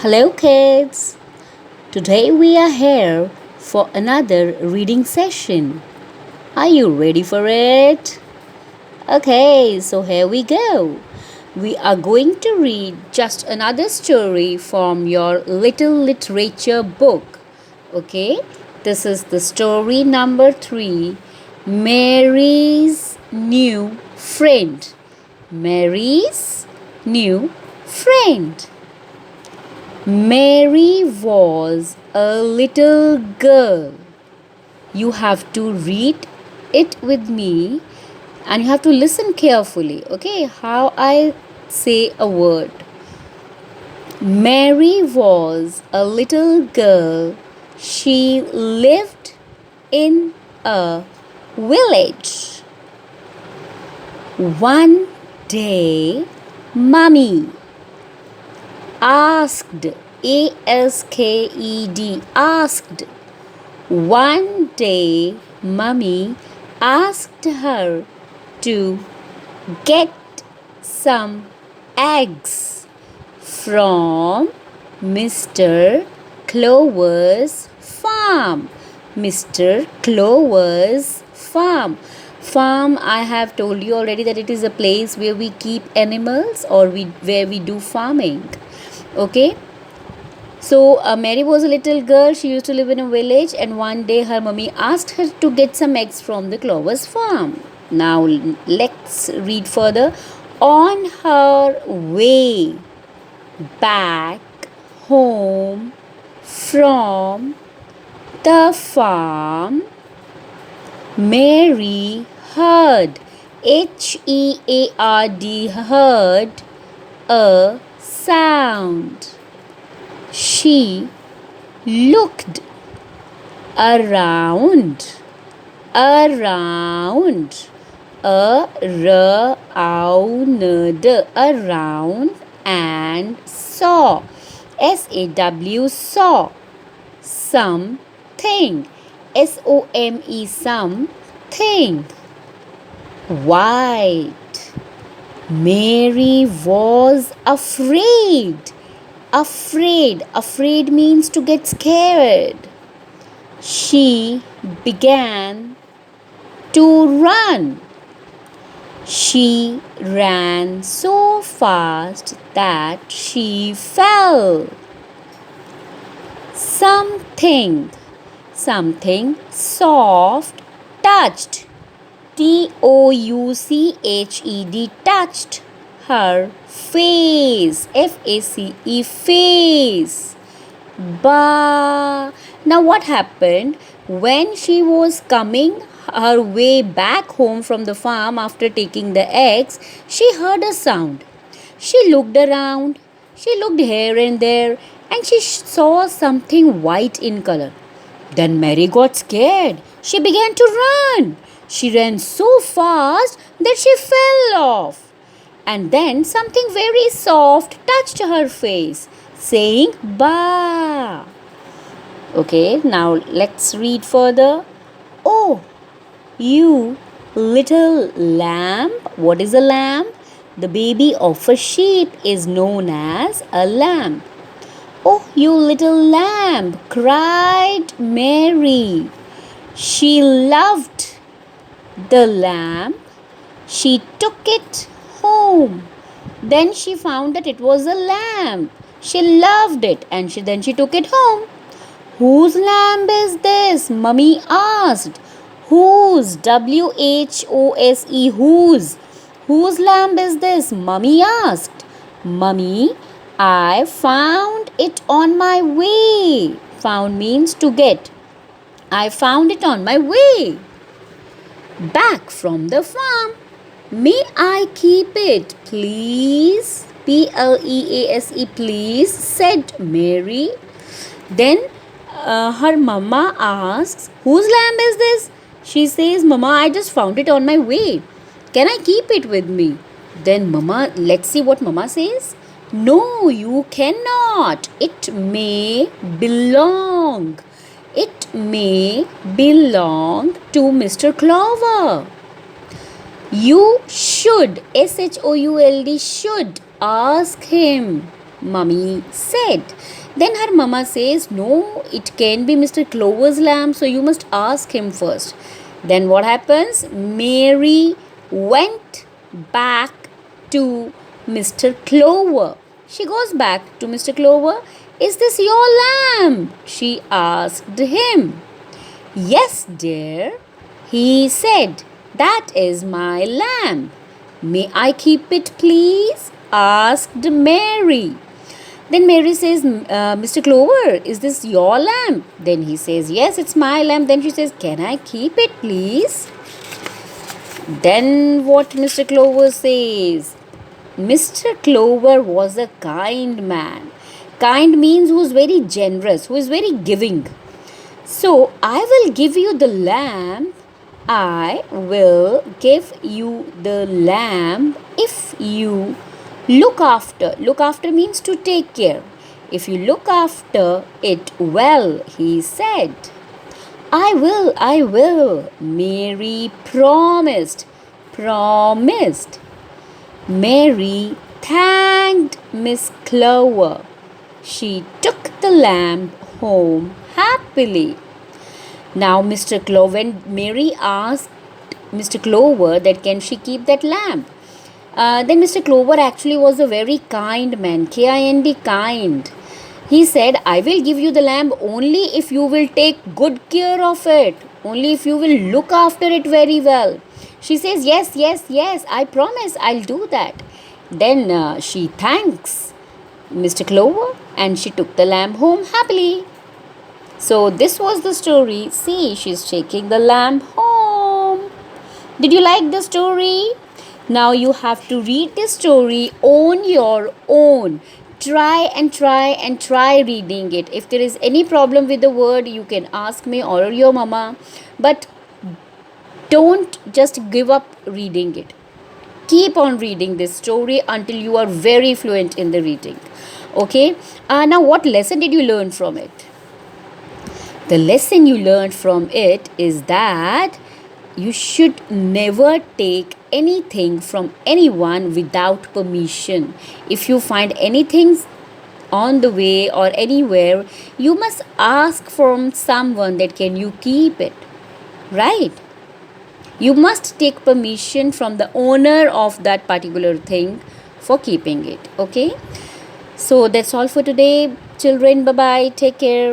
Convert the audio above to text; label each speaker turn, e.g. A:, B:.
A: Hello, kids. Today we are here for another reading session. Are you ready for it? Okay, so here we go. We are going to read just another story from your little literature book. Okay, this is the story number 3, Mary's New Friend. Mary's New Friend. Mary was a little girl. You have to read it with me and you have to listen carefully, okay? How I say a word. Mary was a little girl. She lived in a village. One day, Mummy asked, asked. One day, Mummy asked her to get some eggs from Mr. Clover's farm. Mr. Clover's farm. Farm, I have told you already that it is a place where we keep animals or where we do farming. Okay, so Mary was a little girl. She used to live in a village, and one day her mummy asked her to get some eggs from the Clover's farm. Now let's read further. On her way back home from the farm, Mary heard, Heard, heard a sound. She looked around, around, around and saw, SAW, saw something, SOME, something white. Mary was afraid. Afraid means to get scared. She began to run. She ran so fast that she fell. Something soft touched, TOUCHED, touched her face, FACE, face. Ba. Now what happened? When she was coming her way back home from the farm after taking the eggs, she heard a sound. She looked around, she looked here and there, and she saw something white in color. Then Mary got scared. She began to run. She ran so fast that she fell off. And then something very soft touched her face, saying, Ba. Okay, now let's read further. Oh, you little lamb. What is a lamb? The baby of a sheep is known as a lamb. Oh, you little lamb, cried Mary. She loved the lamb. She took it home. Then she found that it was a lamb. She loved it and then she took it home. Whose lamb is this? Mummy asked. Whose? WHOSE, whose? Whose lamb is this? Mummy asked. Mummy, I found it on my way. Found means to get. I found it on my way back from the farm. May I keep it, please? PLEASE, please, said Mary. Then her mama asks, whose lamb is this? She says, Mama, I just found it on my way. Can I keep it with me? Then Mama, let's see what Mama says. No, you cannot. It may belong. It may belong to Mr. Clover. You should, SHOULD, should ask him. Mummy said. Then her mama says, no, it can be Mr. Clover's lamb, so you must ask him first. Then what happens? Mary went back to Mr. Clover. She goes back to Mr. Clover. Is this your lamb? She asked him. Yes, dear, he said. That is my lamb. May I keep it, please? Asked Mary. Then Mary says, Mr. Clover, is this your lamb? Then he says, yes, it's my lamb. Then she says, can I keep it, please? Then what Mr. Clover says? Mr. Clover was a kind man. Kind means who is very generous, who is very giving. So I will give you the lamb. I will give you the lamb if you look after. Look after means to take care. If you look after it well, he said. I will, Mary promised. Promised. Mary thanked Miss Clover. She took the lamb home happily. Now when Mary asked Mr. Clover that can she keep that lamb? Then Mr. Clover actually was a very kind man, K-I-N-D, kind. He said, I will give you the lamb only if you will take good care of it, only if you will look after it very well. She says, yes, I promise I'll do that. Then she thanks Mr. Clover and she took the lamb home happily. So this was the story. See, she's taking the lamb home. Did you like the story? Now you have to read this story on your own. Try reading it. If there is any problem with the word, you can ask me or your mama. But don't just give up reading it. Keep on reading this story until you are very fluent in the reading. Okay? Now what lesson did you learn from it? The lesson you learned from it is that you should never take anything from anyone without permission. If you find anything on the way or anywhere, you must ask from someone that can you keep it, right? You must take permission from the owner of that particular thing for keeping it. Okay, so that's all for today, children. Bye bye, take care.